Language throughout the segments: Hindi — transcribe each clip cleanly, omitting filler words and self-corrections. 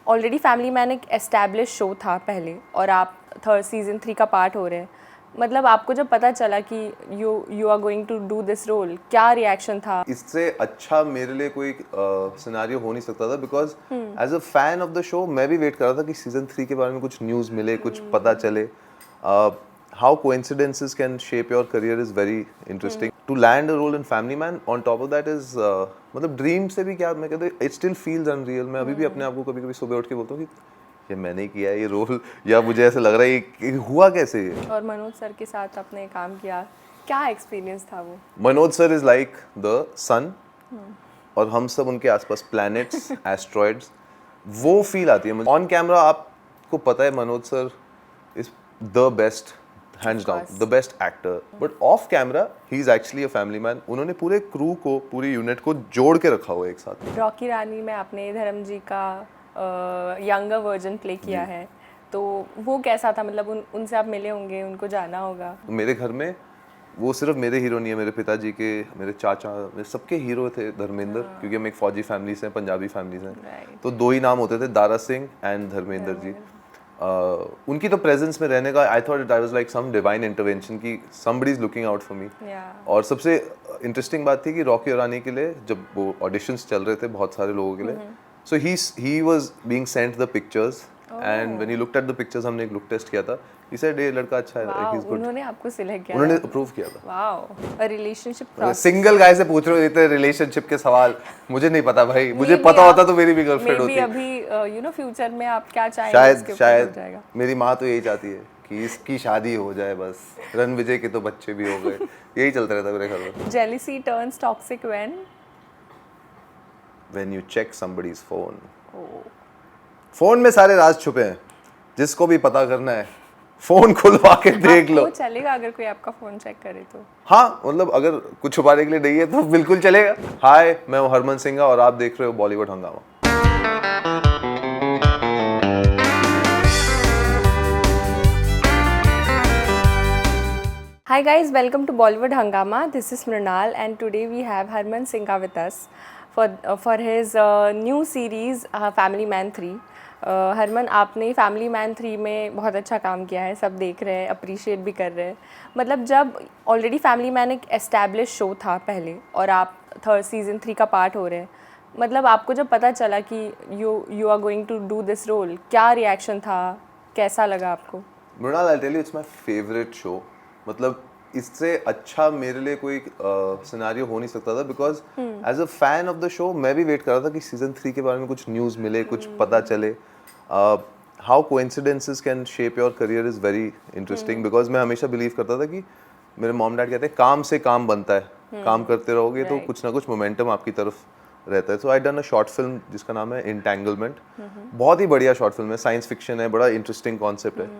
ऑलरेडी फैमिली मैन एक एस्टैब्लिश शो था पहले और आप सीज़न 3 का पार्ट हो रहे हैं, मतलब आपको जब पता चला कि you are going to do this role, क्या रिएक्शन था? इससे अच्छा मेरे लिए कोई सिनेरियो हो नहीं सकता था, because as a fan of the show मैं भी वेट कर रहा था कि सीजन 3 के बारे में कुछ न्यूज़ मिले, कुछ पता चले. How coincidences can shape your career is very interesting. To land a role in Family Man on top of that is मतलब ड्रीम से भी क्या, मैं कहता हूँ इट स्टिल फील्स अनरियल. मैं अभी भी अपने आप को कभी कभी सुबह उठ के बोलता हूँ कि ये मैंने किया है ये रोल, या मुझे ऐसा लग रहा है कि हुआ कैसे ये. और मनोज सर के साथ आपने काम किया, क्या एक्सपीरियंस था वो? Manoj sir is like the sun और हम सब उनके आसपास प्लैनेट्स, एस्ट्रॉइड्स. वो फील आती है ऑन कैमरा. आपको पता है Manoj sir is the best, hands down the best actor, but of camera he is actually a family man. उन्होंने पूरे क्रू को, पूरी यूनिट को जोड़ के रखा हुआ है एक साथ. रॉकी रानी में आपने धर्म जी का यंगर वर्जन प्ले किया है, तो वो कैसा था? मतलब उनसे आप मिले होंगे, उनको जाना होगा. मेरे घर में वो सिर्फ मेरे हीरो नहीं है, मेरे पिताजी के, मेरे चाचा, मेरे सबके हीरो थे धर्मेंद्र, क्योंकि हम एक फौजी फैमिली से हैं, पंजाबी फैमिली से हैं. तो दो ही नाम होते थे, दारा सिंह एंड धर्मेंद्र जी. उनकी तो प्रेजेंस में रहने का I thought it was like some divine intervention की somebody is looking out for me. और सबसे इंटरेस्टिंग बात थी कि रॉकी और रानी के लिए जब वो ऑडिशंस चल रहे थे बहुत सारे लोगों के लिए, so he was being sent the pictures and when he looked at the pictures, हमने एक लुक टेस्ट किया था, he said ये लड़का अच्छा है, he is good. उन्होंने आपको सिलेक्ट किया, उन्होंने अप्रूव किया था. Wow, relationship process. Single guy से पूछ रहे हो रिलेशनशिप के सवाल, मुझे नहीं पता भाई, मुझे पता होता तो मेरी भी गर्लफ्रेंड होती. अभी यू नो फ्यूचर में आप क्या चाहेंगे? शायद मेरी माँ तो यही चाहती है कि इसकी शादी हो जाए बस, रणविजय के तो बच्चे भी हो गए. यही चलता रहता मेरे घर में. Jealousy turns toxic when you check somebody's phone. Phone में सारे राज छुपे हैं, जिसको भी पता करना है फोन खुलवा के देख लो. चलेगा अगर कोई आपका फोन चेक करे तो? हाँ, मतलब अगर कुछ छुपाने के लिए नहीं है तो बिल्कुल चलेगा. हाय, मैं हूँ हरमन सिंह और आप देख रहे हो बॉलीवुड हंगामा. Hi guys, welcome to Bollywood Hangama. This is Mrinal and today we have Harman Singh with us for his new series Family Man 3. Harman, आपने फैमिली मैन 3 में बहुत अच्छा काम किया है, सब देख रहे हैं, अप्रिशिएट भी कर रहे हैं. मतलब जब ऑलरेडी फैमिली मैन एक एस्टैब्लिश शो था पहले और आप सीज़न 3 का पार्ट हो रहे हैं, मतलब आपको जब पता चला कि you are going to do this role, क्या रिएक्शन था, कैसा लगा आपको? Mrinal, I tell you it's my favourite show. मतलब इससे अच्छा मेरे लिए कोई सिनेरियो हो नहीं सकता था, because as a fan of the show मैं भी वेट कर रहा था कि सीजन 3 के बारे में कुछ न्यूज़ मिले, कुछ पता चले. How coincidences can shape your career is very interesting, because मैं हमेशा बिलीव करता था कि मेरे मॉम डैड कहते हैं काम से काम बनता है, काम करते रहोगे तो कुछ ना कुछ मोमेंटम आपकी तरफ रहता है. So I done a short film जिसका नाम है इंटेंगलमेंट. बहुत ही बढ़िया शॉर्ट फिल्म है, साइंस फिक्शन है, बड़ा इंटरेस्टिंग कॉन्सेप्ट है.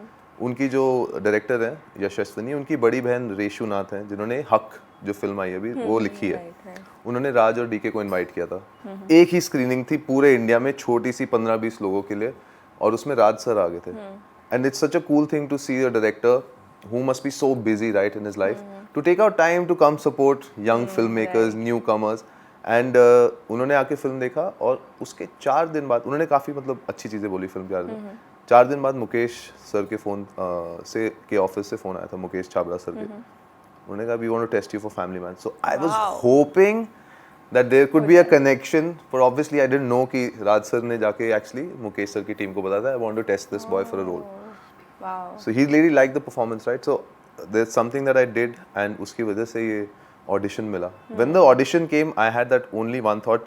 उनकी जो डायरेक्टर है यशस्विनी, उनकी बड़ी बहन रेशु नाथ हैं, जिन्होंने हक जो फिल्म आई अभी वो लिखी है. उन्होंने राज और डीके को इनवाइट किया था. एक ही स्क्रीनिंग थी पूरे इंडिया में, छोटी सी 15-20 लोगों के लिए, और उसमें राज सर आ गए थे. And it's such a cool thing to see a director who must be so busy right in his life to take out time to come support young filmmakers, newcomers. एंड उन्होंने आके फिल्म देखा और उसके 4 दिन बाद उन्होंने काफ़ी मतलब अच्छी चीज़ें बोली फिल्म के बारे में. 4 दिन बाद मुकेश सर के फ़ोन से के ऑफिस से फ़ोन आया था, मुकेश छाबड़ा सर के. उन्होंने कहा we want to test you for Family Man. So I was hoping that there could be a connection, पर ऑब्वियसली आई डिडंट नो कि राज सर ने जाके एक्चुअली मुकेश सर की टीम को बताया था I want to test this boy for a role. So he really like the performance right. So there is something that I did and उसकी वजह से ये ऑडिशन मिला. When the audition came I had that only one thought.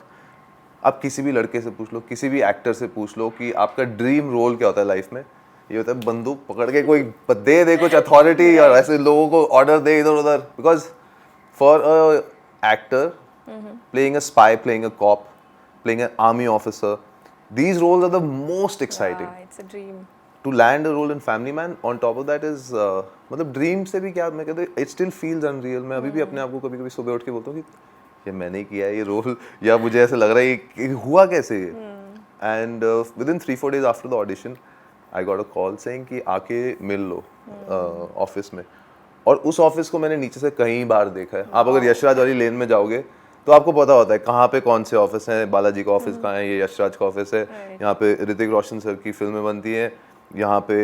आप किसी भी लड़के से पूछ लो, किसी भी एक्टर से पूछ लो कि आपका ड्रीम रोल क्या होता है लाइफ में, ये होता है बंदूक पकड़ के कोई दे कुछ अथॉरिटी और ऐसे लोगों को ऑर्डर दे इधर उधर. Because for a actor playing a spy, playing a cop, playing a army officer, these roles are the most exciting. It's a dream. To land a role in Family Man on top of that is मतलब ड्रीम से भी क्या, मैं कहता हूँ इट स्टिल फील्स अनरियल. मैं अभी भी अपने आप को कभी कभी सुबह उठ के बोलता हूँ कि ये मैंने किया है ये रोल, या मुझे ऐसा लग रहा है कि हुआ कैसे ये. And with in 3-4 days after the audition I got a call saying कि आके मिल लो ऑफिस में. और उस ऑफिस को मैंने नीचे से कई बार देखा है. आप अगर यशराज वाली लेन में जाओगे तो आपको पता होता है कहाँ पे कौन से ऑफिस हैं, बालाजी का ऑफिस कहाँ है, ये यशराज का ऑफिस है, यहाँ पे ऋतिक रोशन सर की फिल्में बनती हैं, यहाँ पे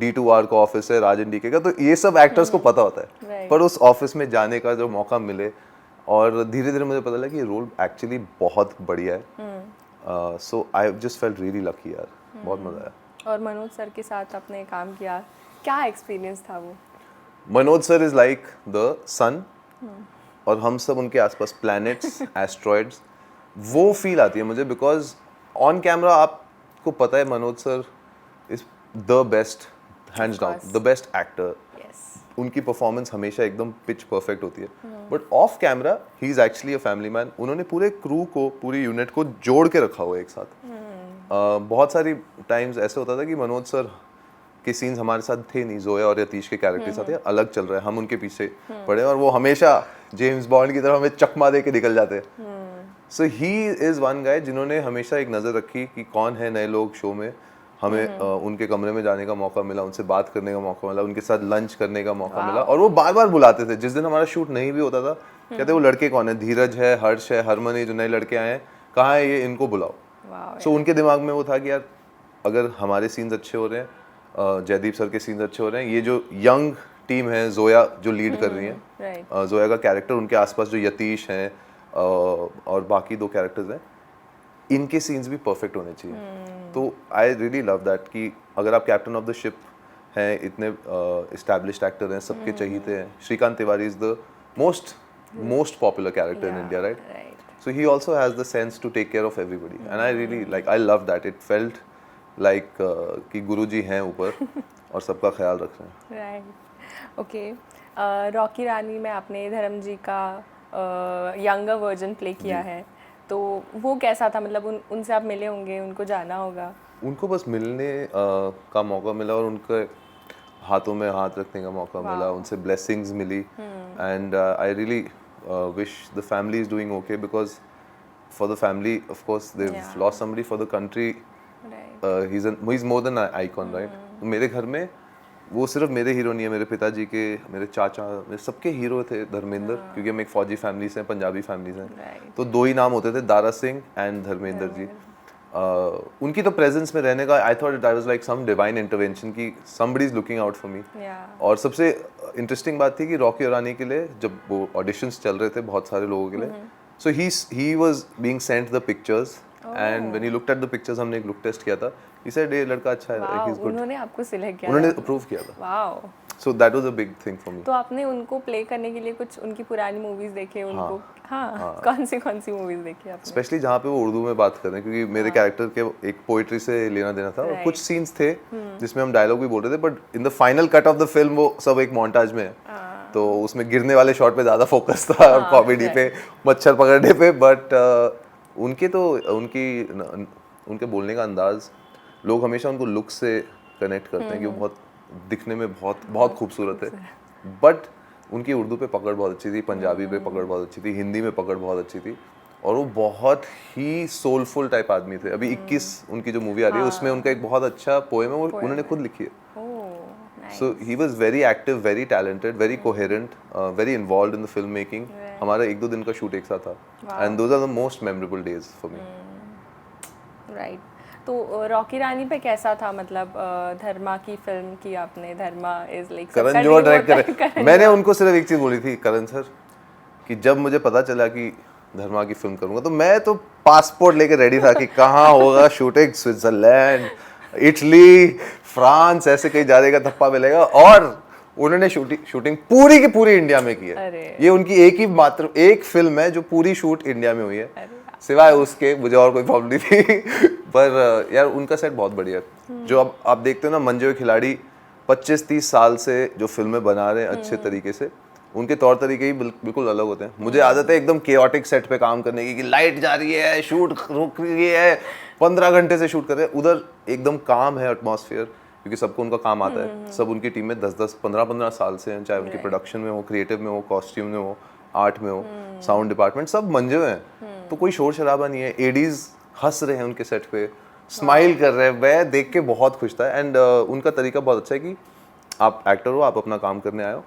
D2R का ऑफिस है, राजन डीके का, तो ये सब एक्टर्स को पता होता है। पर उस ऑफिस में जाने का जो मौका मिले और धीरे धीरे मुझे पता लगा कि ये रोल एक्चुअली बहुत बढ़िया है। So I just felt really lucky यार, बहुत मजा आया। और मनोज सर के साथ आपने काम किया, क्या एक्सपीरियंस था वो? Manoj sir is like the sun और हम सब उनके आसपास प्लैनेट्स, एस्ट्रॉइड्स, वो फील आती है मुझे बिकॉज ऑन कैमरा आपको पता है Manoj sir is the best, hands down the best actor. उनकी परफॉर्मेंस हमेशा एकदम पिच परफेक्ट होती है, but of camera he is actually a family man. उन्होंने पूरे क्रू को, पूरी यूनिट को जोड़ के रखा हुआ है एक साथ। बहुत सारी टाइम्स ऐसे होता था कि मनोज सर के सीन्स हमारे साथ थे नहीं, जोया और यतीश के कैरेक्टर के साथ है, अलग चल रहा है, हम उनके पीछे पड़े और वो हमेशा जेम्स बॉन्ड की तरह हमें चकमा दे के निकल जाते हैं। सो ही इज वन गाय जिन्होंने हमेशा एक नज़र रखी कि कौन है नए लोग शो में। हमें उनके कमरे में जाने का मौका मिला, उनसे बात करने का मौका मिला, उनके साथ लंच करने का मौका मिला, और वो बार बार बुलाते थे। जिस दिन हमारा शूट नहीं भी होता था कहते वो लड़के कौन है, धीरज है, हर्ष है, हरमन है, जो नए लड़के आए हैं, कहाँ है ये, इनको बुलाओ। सो उनके दिमाग में वो था कि यार अगर हमारे सीन्स अच्छे हो रहे हैं, जयदीप सर के सीन्स अच्छे हो रहे हैं, ये जो यंग टीम है, जोया जो लीड कर रही है, जोया का कैरेक्टर, उनके आसपास जो यतीश हैं और बाकी दो कैरेक्टर्स हैं, इनके सीन्स भी परफेक्ट होने चाहिए। तो आई रियली लव दैट कि अगर आप कैप्टन ऑफ द शिप हैं, इतने एस्टैब्लिश्ड एक्टर हैं, सबके चहीते हैं। Shrikant Tiwari is the most popular character in India, right? So he also has the sense to take care of everybody, and I really I love that. It felt like कि गुरुजी हैं ऊपर और सबका ख्याल रख रहे हैं। Right, okay. रॉकी रानी में आपने धर्म जी का यंगर वर्जन प्ले किया है, तो वो कैसा था? मतलब उनसे आप मिले होंगे, उनको जाना होगा। उनको बस मिलने का मौका मिला और उनके हाथों में हाथ रखने का मौका मिला, उनसे ब्लेसिंग्स मिली, and I really wish the family is doing okay, because for the family of course they've lost somebody, for the country he's more than an icon, right? तो मेरे घर में वो सिर्फ मेरे हीरो नहीं है, मेरे पिताजी के, मेरे चाचा, मेरे सबके हीरो थे धर्मेंद्र, क्योंकि हम एक फौजी फैमिली से हैं, पंजाबी फैमिली से हैं, तो दो ही नाम होते थे, दारा सिंह एंड धर्मेंद्र जी। उनकी तो प्रेजेंस में रहने का I thought that was like some divine intervention की somebody is looking out for me. और सबसे इंटरेस्टिंग बात थी कि रॉकी रानी के लिए जब वो ऑडिशंस चल रहे थे बहुत सारे लोगों के लिए, so he was being sent the pictures, and when he looked at the pictures, हमने एक लुक टेस्ट किया था, ही सेड ये लड़का अच्छा है, लाइक ही इज गुड। उन्होंने आपको सिलेक्ट किया, उन्होंने अप्रूव किया था। Wow, so that was a big thing for me. तो आपने उनको प्ले करने के लिए कुछ उनकी पुरानी मूवीज देखे उनको? हाँ। कौन सी मूवीज देखी आपने? स्पेशली जहाँ पे वो उर्दू में बात कर रहे हैं, क्योंकि मेरे कैरेक्टर के एक पोइट्री से लेना देना था, और कुछ सीन्स थे जिसमें हम डायलॉग भी बोल रहे थे, but in the final cut off the film वो सब एक मोन्टाज में है, तो उसमें गिरने वाले शॉट पे ज़्यादा फोकस था, और कॉमेडी पे, मच्छर पकड़ने पे, बट उनके बोलने का अंदाज, लोग हमेशा उनको लुक से कनेक्ट करते हैं कि वो बहुत दिखने में बहुत खूबसूरत है, बट उनकी उर्दू पे पकड़ बहुत अच्छी थी, पंजाबी पे पकड़ बहुत अच्छी थी, हिंदी में पकड़ बहुत अच्छी थी, और वो बहुत ही सोलफुल टाइप आदमी थे। अभी 21 उनकी जो मूवी आ रही है उसमें उनका एक बहुत अच्छा पोएम है, वो उन्होंने खुद लिखी है। So he was very active, very talented, very coherent, very involved in the film making. हमारा 1-2 दिन का शूट एक साथ था, and those are the most memorable days for me. Right, तो रॉकी रानी पे कैसा था? मतलब धर्मा की फिल्म की आपने, Dharma is like Karan Johar direct करे। मैंने उनको सिर्फ एक चीज बोली थी, करण सर, कि जब मुझे पता चला कि धर्मा की फिल्म करूंगा, तो मैं तो पासपोर्ट लेके रेडी था कि कहाँ होगा शूटिंग, स्विट्जरलैंड, इटली, फ्रांस, ऐसे कहीं जाने का धप्पा मिलेगा, और उन्होंने शूटिंग पूरी की पूरी इंडिया में की है। ये उनकी एक फिल्म है जो पूरी शूट इंडिया में हुई है, सिवाय उसके मुझे और कोई प्रॉब्लम नहीं थी। पर यार उनका सेट बहुत बढ़िया है। जो अब आप देखते हो ना, मंजे हुए खिलाड़ी 25-30 साल से जो फिल्में बना रहे हैं अच्छे तरीके से, उनके तौर तरीके ही बिल्कुल अलग होते हैं। मुझे आदत है एकदम केओटिक सेट पे काम करने की, कि लाइट जा रही है, शूट रुक रही है, 15 घंटे से शूट कर रहे हैं। उधर एकदम काम है एटमॉस्फेयर, क्योंकि सबको उनका काम आता है। सब उनकी टीम में 10-10, 15-15 साल से हैं, चाहे उनकी प्रोडक्शन में हो, क्रिएटिव में हो, कॉस्ट्यूम में हो, आर्ट में हो, साउंड डिपार्टमेंट, सब मंजे हुए हैं। तो कोई शोर शराबा नहीं है। एडीज हंस रहे हैं उनके सेट पे, स्माइल कर रहे हैं, मैं देख के बहुत खुश था। एंड उनका तरीका बहुत अच्छा है कि आप एक्टर हो, आप अपना काम करने आए हो,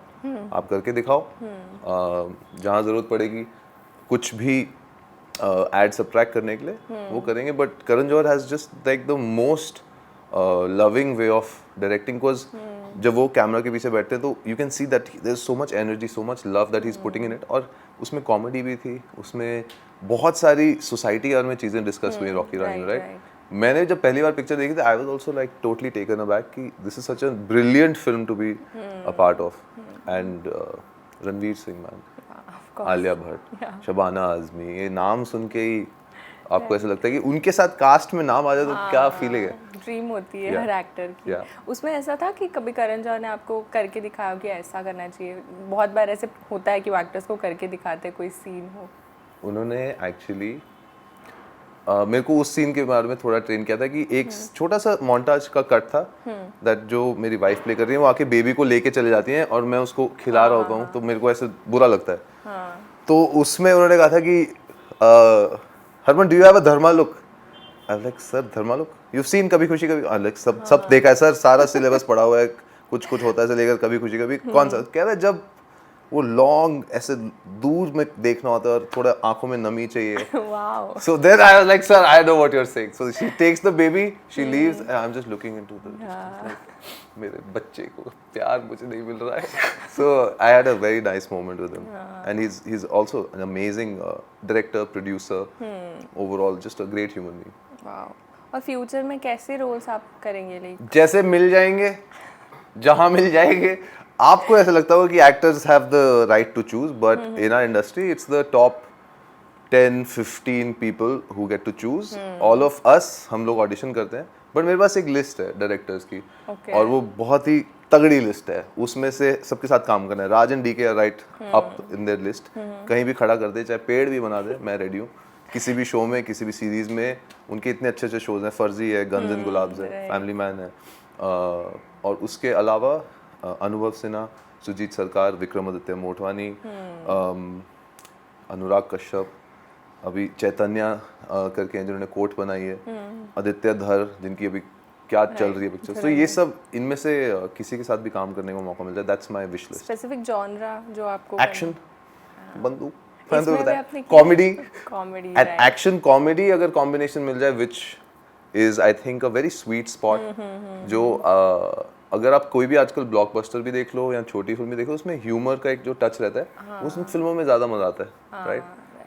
आप करके दिखाओ, जहाँ ज़रूरत पड़ेगी कुछ भी ऐड सब्ट्रैक्ट करने के लिए वो करेंगे, but Karan Johar has just like the most loving way of directing, because जब वो कैमरा के पीछे बैठते हैं तो you can see that there is so much energy, so much love that he is putting in it. और उसमें कॉमेडी भी थी, उसमें बहुत सारी सोसाइटी के बारे में चीज़ें डिस्कस हुई रॉकी रानी में, राइट। मैंने जब पहली बार पिक्चर देखी थी I was also like totally taken aback कि this is such a brilliant film to be a part of. And Ranveer Singh man, Alia Bhatt, Shabana Azmi, ये नाम सुन के ही आपको ऐसा लगता है कि उनके साथ कास्ट में नाम आ जाए तो क्या फीलिंग है। ड्रीम होती है हर एक्टर की। उसमें ऐसा था कि कभी करण जौहर ने आपको करके दिखाया कि ऐसा करना चाहिए? बहुत बार ऐसे होता है कि वो एक्टर्स को करके दिखाते कोई सीन हो। उन्होंने एक्चुअली मेरे को उस सीन के बारे में थोड़ा ट्रेन किया था कि एक छोटा सा मोन्टाज का कट था दैट जो मेरी वाइफ प्ले कर रही है, वो आके बेबी को लेके चले जाती हैं और मैं उसको खिला रहा होता हूँ, तो मेरे को ऐसे बुरा लगता है। तो उसमें उन्होंने कहा था कि Harman do you have a Dharma look? I like sir Dharma look, you seen Kabhi Khushi कभी? आई लाइक सब देखा है सर, सारा सिलेबस पढ़ा हुआ है, कुछ कुछ होता है से लेकर कभी खुशी कभी। कौन सा? कह रहा है जब वो लॉन्ग ऐसे दूर में देखना होता है और थोड़ा आंखों में नमी चाहिए। Wow. So then I was like, sir, I know what you're saying. So she takes the baby, she leaves, and I'm just looking into the distance, like, मेरे बच्चे को प्यार मुझे नहीं मिल रहा है। So I had a very nice moment with him, and he's also an amazing director, producer, overall just a great human being. Wow. और फ्यूचर में कैसे रोल्स आप करेंगे? लाइक जैसे मिल जाएंगे, जहाँ मिल जाएंगे। आपको ऐसा लगता होगा कि actors have the right to choose, but in our industry it's the top 10-15 people who get to choose. All of us, हम लोग ऑडिशन करते हैं, बट मेरे पास एक लिस्ट है डायरेक्टर्स की, और वो बहुत ही तगड़ी लिस्ट है। उसमें से सबके साथ काम करना है। Raj and DK are right up in their list. कहीं भी खड़ा कर दे, चाहे पेड़ भी बना दे, मैं रेडी हूँ। किसी भी शो में, किसी भी सीरीज में, उनके इतने अच्छे अच्छे शोज हैं। फर्जी है, गन्स एंड गुलाब्स है, फैमिली मैन है, और उसके अलावा अनुभव सिन्हा, सुजीत सरकार, विक्रमादित्य मोटवानी, अनुराग कश्यप, अभी चैतन्या करके हैं जिन्होंने कोट बनाई है, आदित्य धर जिनकी अभी क्या चल रही है पिक्चर। तो ये सब इनमें से किसी के साथ भी काम करने का मौका मिल जाए, that's my wish list. Specific genre जो आपको? एक्शन, बंदूक, कॉमेडी, कॉमेडी, एक्शन कॉमेडी अगर कॉम्बिनेशन मिल जाए, which is I think a very sweet spot. जो अगर आप कोई भी आजकल ब्लॉकबस्टर भी देख लो या छोटी फिल्म भी देख लो, उसमें ह्यूमर का एक जो टच रहता है, उस फिल्मों में ज्यादा मजा आता है, right.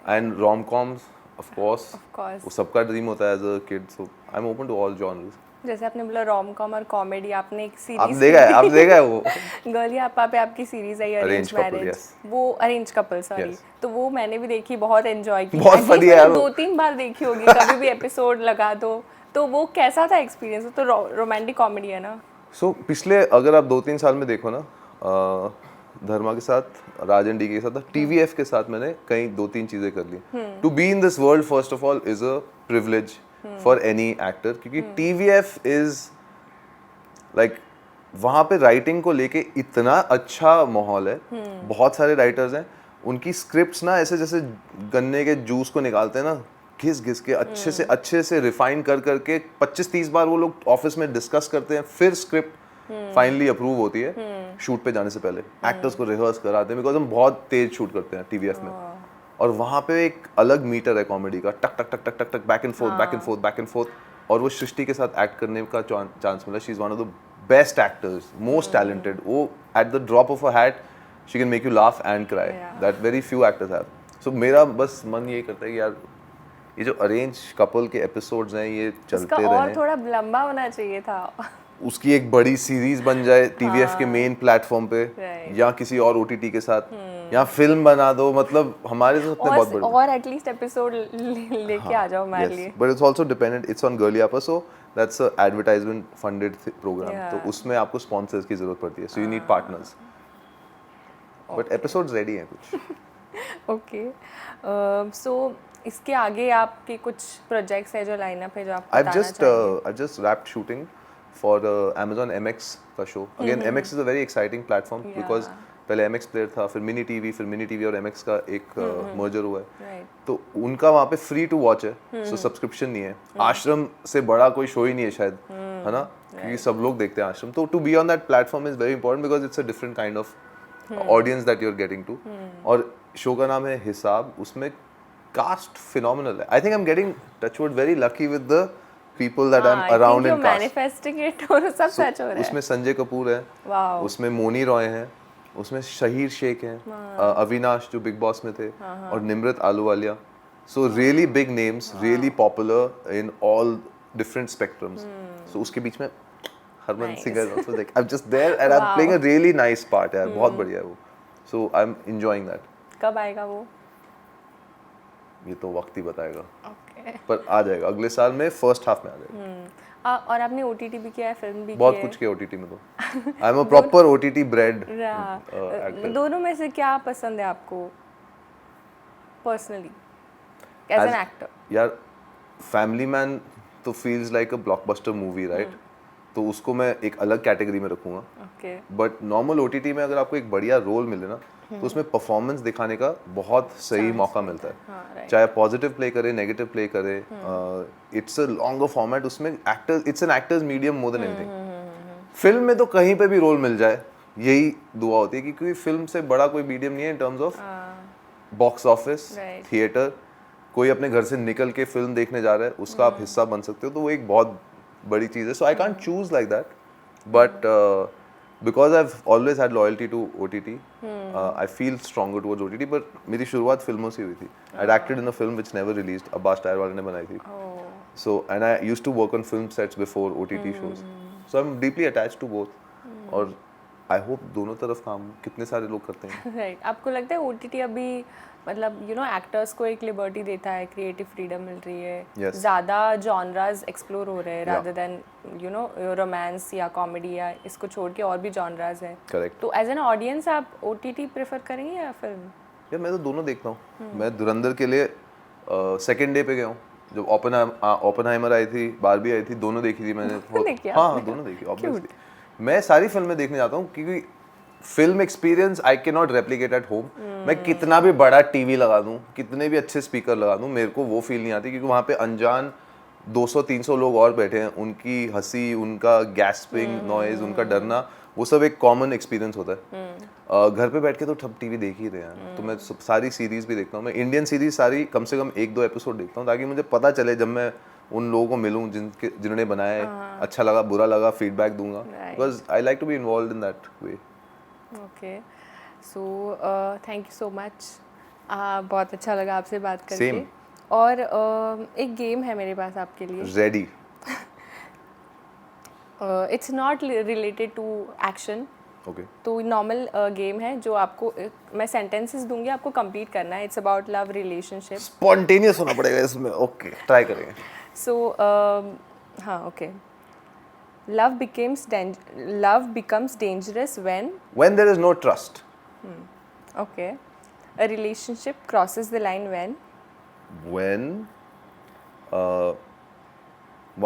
And rom coms of course वो सबका ड्रीम होता है as a kid, so I am open to all genres. जैसे आपने बोला रोम कॉम और कॉमेडी, आपने एक सीरीज आप देखा है वो गर्ली आपा पे आपकी सीरीज आई अरेंज मैरिज, वो अरेंज कपल, सॉरी, तो वो मैंने भी देखी, बहुत एंजॉय की, बहुत फनी है। 2-3 बार देखी होगी, कभी भी एपिसोड लगा दो। तो वो कैसा था एक्सपीरियंस? तो रोमांटिक कॉमेडी है ना। सो पिछले अगर आप 2-3 साल में देखो ना, धर्मा के साथ, राज एंड डी के साथ, टीवीएफ के साथ मैंने कई 2-3 चीजें कर ली। To be in this world first of all is a privilege for any actor, क्योंकि टीवीएफ इज लाइक वहाँ पे राइटिंग को लेके इतना अच्छा माहौल है। बहुत सारे राइटर्स हैं, उनकी स्क्रिप्ट्स ना ऐसे जैसे गन्ने के जूस को निकालते हैं ना, घिस घिस के अच्छे से रिफाइन कर करके 25-30 बार वो लोग ऑफिस में डिस्कस करते हैं, फिर स्क्रिप्ट फाइनली अप्रूव होती है शूट पे जाने से पहले। एक्टर्स को रिहर्स कराते हैं, बिकॉज हम बहुत तेज शूट करते हैं टीवीएफ में, और वहाँ पे एक अलग मीटर है कॉमेडी का, टक टक टक टक टक टक, back and fourth back and fourth back and fourth. और वो सृष्टि के साथ एक्ट करने का चांस मिला। She is one of the best actors, most talented. वो at the drop of a hat she can make you laugh and cry, that very few actors have. So मेरा बस मन यही करता है कि यार ये जो अरेंज कपल के एपिसोड्स हैं ये चलते रहें, और थोड़ा लंबा होना चाहिए था। उसकी एक बड़ी सीरीज बन जाए टीवीएफ के मेन प्लेटफॉर्म पे, या किसी और ओटीटी के साथ, या फिल्म बना दो। मतलब हमारे तो सपने बहुत बड़े, और एटलीस्ट एपिसोड लेके आ जाओ हमारे लिए। But it's also dependent, it's on Girliyapa, so that's a advertisement funded program, तो उसमें आपको स्पॉन्सर्स की जरूरत पड़ती है, so you need partners. But episodes ready हैं कुछ। ओके, सो इसके आगे आपके कुछ प्रोजेक्ट्स है जो लाइनअप है जो आप बताना चाहिए? I've just wrapped shooting for Amazon MX का show. Again, MX is a very exciting platform because पहले MX Player था, फिर मिनी टीवी और MX का एक मर्जर हुआ है, तो उनका वहाँ पे फ्री टू वॉच है, सो सब्सक्रिप्शन नहीं है। आश्रम से बड़ा कोई शो ही नहीं है शायद, है ना, क्योंकि सब लोग देखते हैं आश्रम। तो to be on that platform is very important because it's a different kind of audience that you are getting to. और शो का नाम है हिसाब। उसमें cast phenomenal है. I think I'm getting touchwood very lucky with the people that I'm around in cast. Manifesting it और सब सच हो रहा है. उसमें संजय कपूर है, वाओ. उसमें मोनी रॉय हैं, उसमें शहीर शेख हैं, अविनाश जो बिग बॉस में थे, और Nimrit Ahluwalia. So really big names, really popular in all different spectrums. So उसके बीच में Harman Singh is also like I'm just there and I'm playing a really nice part यार. बहुत बढ़िया है वो. So I'm enjoying that. कब आएगा वो? ये तो वक्त ही बताएगा. ओके. पर आ जाएगा अगले साल में, फर्स्ट हाफ में आ जाएगा. और आपने ओटीटी भी किया है, फिल्म भी की बहुत है. कुछ किया ओटीटी में तो. I am a proper OTT bread actor. दोनों में से क्या पसंद है आपको पर्सनली एज एन एक्टर? यार फैमिली मैन तो फील्स लाइक अ ब्लॉकबस्टर मूवी राइट, तो उसको मैं एक अलग कैटेगरी में रखूंगा. ओके. बट नॉर्मल ओटीटी में अगर आपको एक बढ़िया रोल मिले ना, तो उसमें परफॉर्मेंस दिखाने का बहुत सही मौका मिलता है. right. चाहे पॉजिटिव प्ले करे, नेगेटिव प्ले करे, इट्स अ लॉन्गर फॉर्मेट. उसमें actor, it's an actors medium more than anything. Film में तो कहीं पे भी रोल मिल जाए, यही दुआ होती है, क्योंकि फिल्म से बड़ा कोई मीडियम नहीं है in terms of box office, theatre. कोई अपने घर से निकल के फिल्म देखने जा रहा है, उसका आप हिस्सा बन सकते हो, तो वो एक बहुत बड़ी चीज़ है. So I can't choose like that, but because I've always had loyalty to OTT, I feel stronger towards OTT. But मेरी शुरुआत फिल्मों से हुई थी. I'd acted in a film which never released. Abbas tyre वाले ने बनाई थी. So and I used to work on film sets before OTT shows. So I'm deeply attached to both. और I hope दोनों तरफ काम कितने सारे लोग करते हैं. राइट. आपको लगता है ओटीटी अभी मतलब एक्टर्स को एक लिबर्टी देता है, क्रिएटिव फ्रीडम मिल रही है, ज़्यादा जॉनरास एक्सप्लोर हो रहे हैं रादर देन रोमांस या कॉमेडी, या इसको छोड़ के और भी जॉनरास है. करेक्ट. तो एज एन ऑडियंस आप ओटीटी प्रेफर करेंगे या फिल्म? यार मैं तो दोनों देखता हूँ. मैं धुरंधर के लिए सेकेंड डे पे गया हूँ. जब ओपनहाइमर आई थी, बारबी आई थी, दोनों देखी थी मैंने. हाँ दोनों देखी ऑब्वियसली. मैं सारी फिल्में देखने जाता हूँ क्योंकि film experience I can not replicate at home. मैं कितना भी बड़ा टीवी लगा दूं, कितने भी अच्छे स्पीकर लगा दूं, मेरे को वो फील नहीं आती, क्योंकि वहाँ पे अनजान 200-300 लोग और बैठे हैं. उनकी हंसी, उनका गैस्पिंग नॉइज, उनका डरना, वो सब एक कॉमन एक्सपीरियंस होता है. घर पे बैठ के तो सब टीवी देख ही रहे हैं. तो मैं सारी सीरीज भी देखता हूँ. मैं इंडियन सीरीज सारी कम से कम 1-2 एपिसोड देखता हूँ, ताकि मुझे पता चले, जब मैं उन लोगों को मिलूं जिन्होंने बनाया है, अच्छा लगा बुरा लगा फीडबैक दूंगा, because I like to be involved in that way. Okay. So thank you so much. बहुत अच्छा लगा आपसे बात करके. Same. और एक गेम है मेरे पास आपके लिए. Ready. It's not related to action. Okay. तो नॉर्मल गेम है जो आपको मैं सेंटेंसेस दूंगी, आपको कंप्लीट करना है. It's about love relationship. Spontaneous होना पड़ेगा इसमें. ओके ट्राई करेंगे. सो हाँ okay. Love becomes dangerous when there is no trust. Okay. A relationship crosses the line when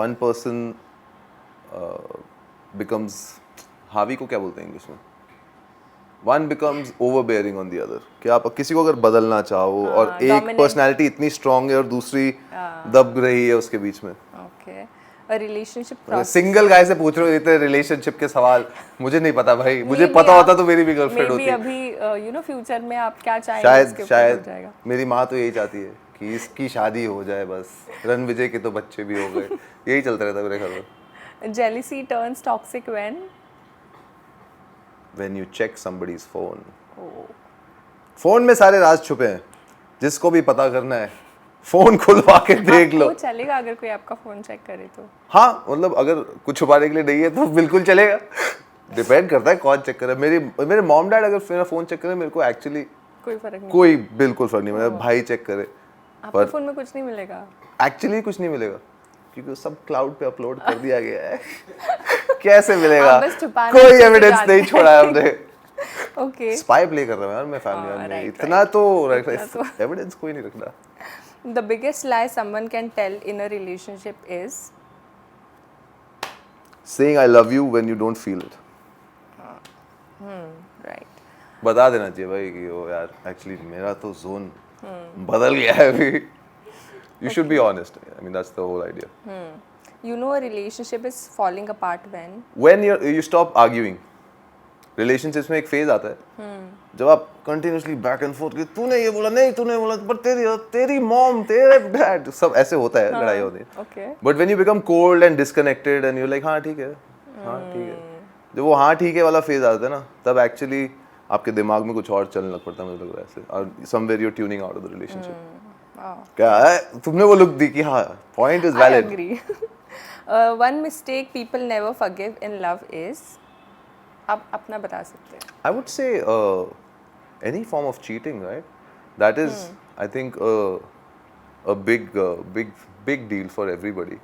one person becomes, हावी को क्या बोलते हैं इंग्लिश में? One becomes overbearing on the other. कि आप किसी को अगर बदलना चाहो और एक पर्सनालिटी इतनी स्ट्रांग है और दूसरी दब रही है उसके बीच में. Okay. A relationship single guy से पूछ रहे हो इतने रिलेशनशिप के सवाल. मुझे नहीं पता भाई, मुझे पता होता तो मेरी भी गर्लफ्रेंड होती. अभी फ्यूचर में आप क्या चाहेंगे? शायद मेरी माँ तो यही चाहती है कि इसकी शादी हो जाए बस. रणविजय के तो बच्चे भी हो गए. यही चलता रहता मेरे घर में. Jealousy turns toxic when you check somebody's phone. Phone में सारे राज छुपे हैं, जिसको भी पता करना है फोन खुलवा के देख लो. चलेगा अगर कोई आपका फोन चेक करे तो? हाँ मतलब अगर कुछ छुपाने के लिए नहीं है तो बिल्कुल चलेगा. डिपेंड करता है कौन चेक करे. मेरे मॉम डैड अगर मेरा फोन चेक करे, मेरे को एक्चुअली कोई फर्क नहीं. कोई बिल्कुल फर्क नहीं. मेरा भाई चेक करे, आपके फोन में कुछ नहीं मिलेगा. एक्चुअली कुछ नहीं मिलेगा, क्योंकि सब क्लाउड पे अपलोड कर दिया गया है. कैसे मिलेगा? कोई एविडेंस नहीं छोड़ा है हमने. ओके. स्पाई प्ले कर रहा हूं यार मैं फैमिली में. इतना तो एविडेंस कोई नहीं रखना. The biggest lie someone can tell in a relationship is saying I love you when you don't feel it. Right. बता देना चाहिए भाई कि वो यार एक्चुअली मेरा तो जोन बदल गया है अभी. You should be honest. I mean that's the whole idea. You know a relationship is falling apart when you stop arguing. Relationships में एक फेज आता है जब आप कंटिन्यूसली बैक एंड फोर्थ, तूने ये बोला, नहीं तूने बोला, पर तेरी मॉम, तेरे डैड, सब ऐसे होता है, लड़ाई होती है. Okay. But when you become cold and disconnected and you like हाँ ठीक है, हाँ ठीक है, जब वो हाँ ठीक है वाला फेज आता है ना, तब एक्चुअली आपके दिमाग में कुछ और चलने लग पड़ता है, मुझे लग रहा है ऐसे, और somewhere you are tuning out of the relationship. क्या है, तुमने वो लुक दी कि हाँ point is I valid. agree. One mistake people never forgive in love is, आप अपना बता सकते हैं. I would say any form of cheating, right? That is, I think, a big deal for everybody,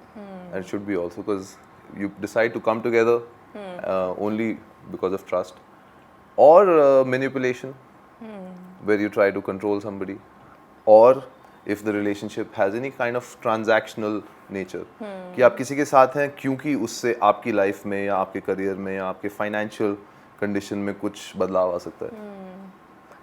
and should be also, because you decide to come together only because of trust, or manipulation, where you try to control somebody, or if the relationship has any kind of transactional nature, कि आप किसी के साथ हैं क्योंकि उससे आपकी लाइफ में या आपके करियर में या आपके फाइनेंशियल कंडीशन में कुछ बदलाव आ सकता है.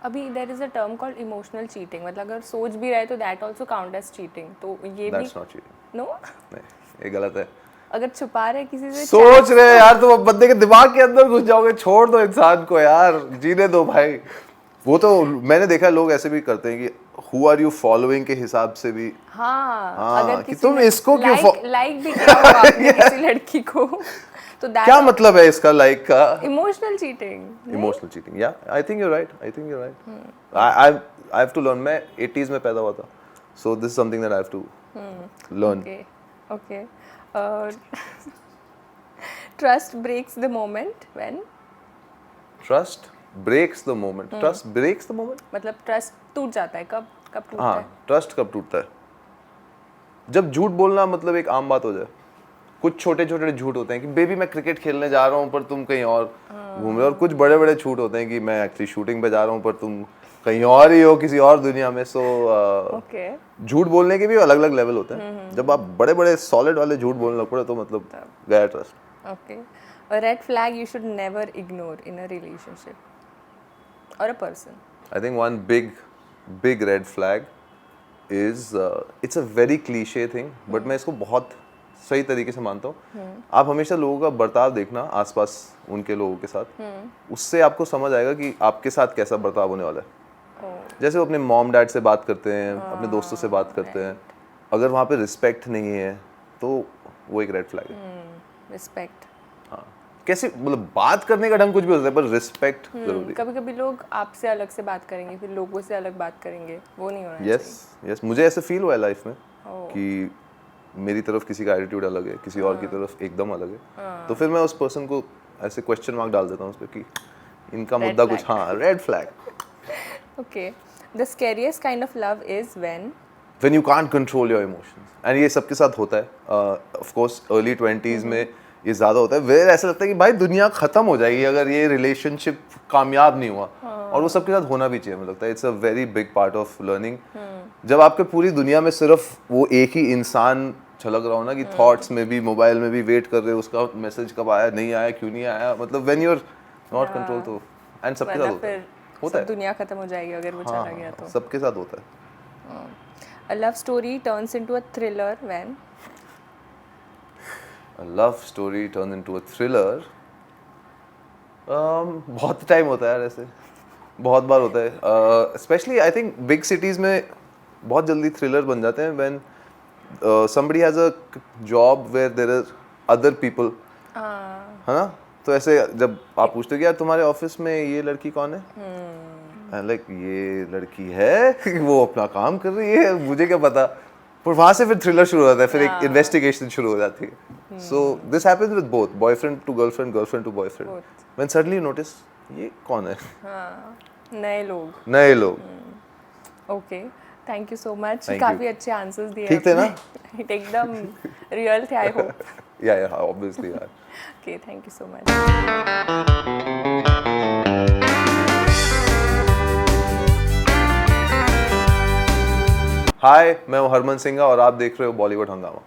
अभी there is a term called emotional cheating, मतलब अगर सोच भी रहे तो that also count as cheating. तो ये भी That's not cheating. नो, नहीं, ये गलत है. अगर छुपा रहे किसी से सोच रहे यार, तुम अब बंदे के दिमाग के अंदर घुस जाओगे, छोड़ दो इंसान को यार, जीने दो भाई. वो तो मैंने देखा लोग ऐसे भी करते हैं कि हु आर यू फॉलोइंग के हिसाब से भी. हाँ, अगर कि किसी तुम ने इसको क्यों लाइक भी किया होगा आपने किसी लड़की को, तो दैट क्या मतलब है इसका लाइक का? Emotional cheating. इमोशनल चीटिंग, या I think you right, I think you right. I have to learn. मैं 80s में पैदा हुआ था, so this is something that I have to learn. Okay. Trust breaks the moment when, trust breaks the moment. Trust breaks the moment, मतलब ट्रस्ट टूट जाता है, कब टूटता हाँ, है? ट्रस्ट कब टूटता है? जब झूठ बोलना मतलब एक आम बात हो जाए. कुछ छोटे छोटे झूठ होते हैं कि बेबी मैं क्रिकेट खेलने जा रहा हूँ पर तुम कहीं और घूम रहे हो, और कुछ बड़े बड़े झूठ होते हैं कि मैं एक्चुअली शूटिंग पे जा रहा हूँ पर तुम कहीं और ही हो, किसी और दुनिया में. So okay. झूठ बोलने के भी अलग अलग लेवल होते हैं. जब आप बड़े बड़े सॉलिड वाले झूठ बोलने लग पड़े तो मतलब गया trust. Okay. A red flag you should never ignore in a relationship or a person. I think one big red flag is it's a very cliche thing, but मैं इसको बहुत सही तरीके से मानता हूँ. आप हमेशा लोगों का बर्ताव देखना आसपास उनके लोगों के साथ, उससे आपको समझ आएगा कि आपके साथ कैसा बर्ताव होने वाला है. जैसे वो अपने मॉम डैड से बात करते हैं, अपने दोस्तों से बात करते हैं, अगर वहाँ पे रिस्पेक्ट नहीं है तो वो एक रेड फ्लैग है. रिस्पेक्ट. हाँ, कैसे मतलब बात करने का ढंग कुछ भी होता है पर रिस्पेक्ट जरूरी है. कभी कभी लोग आपसे अलग से बात करेंगे, फिर लोगों से अलग बात करेंगे, वो नहीं होना यस, मुझे ऐसे फील हुआ है लाइफ में कि मेरी तरफ किसी का एटीट्यूड अलग है, किसी और की तरफ एकदम अलग है, तो फिर मैं उस पर्सन को ऐसे क्वेश्चन मार्क डाल देता हूँ उस पर कि इनका मुद्दा कुछ, हाँ, red flag. Okay. The scariest kind of love is when you can't control your emotions, and ये सबके साथ होता है. ऑफ कोर्स अर्ली 20s में ये ज़्यादा होता है, वेयर ऐसा लगता है कि भाई दुनिया ख़त्म हो जाएगी अगर ये रिलेशनशिप कामयाब नहीं हुआ. और वो सबके साथ होना भी चाहिए, मुझे लगता है it's a very big part of learning. जब आपके पूरी दुनिया में सिर्फ वो एक ही इंसान छलक रहा हो ना, कि थॉट्स में भी, मोबाइल में भी वेट कर रहे हो उसका मैसेज कब आया, नहीं आया, क्यों नहीं आया, मतलब when you are not control, तो एंड सबके साथ होता है. दुनिया खत्म हो जाएगी अगर वो चला गया तो. सबके साथ होता है. A love story turns into a thriller when A love story turns into a thriller. बहुत टाइम होता है यार, ऐसे बहुत बार होता है. Specially I think big cities में बहुत जल्दी थ्रिलर बन जाते हैं when somebody has a job where there are other people, है ना. तो ऐसे जब आप पूछते हो कि यार तुम्हारे ऑफिस में ये लड़की कौन है, लाइक ये लड़की है वो अपना काम कर रही है, मुझे क्या पता. पर वहाँ से फिर थ्रिलर शुरू हो जाता है, फिर एक इन्वेस्टिगेशन शुरू हो जाती है. So this happens with both boyfriend to girlfriend, girlfriend to boyfriend, when suddenly you notice ये कौन है. नए लोग. Okay. Thank you so much. Thank काफी you. अच्छे आंसर्स दिए ठीक थे ना? एकदम रियल थे, आई होप. या ऑब्वियसली यार. Okay, thank you so much. Hi, मैं हूं हरमन सिंघा और आप देख रहे हो बॉलीवुड हंगामा.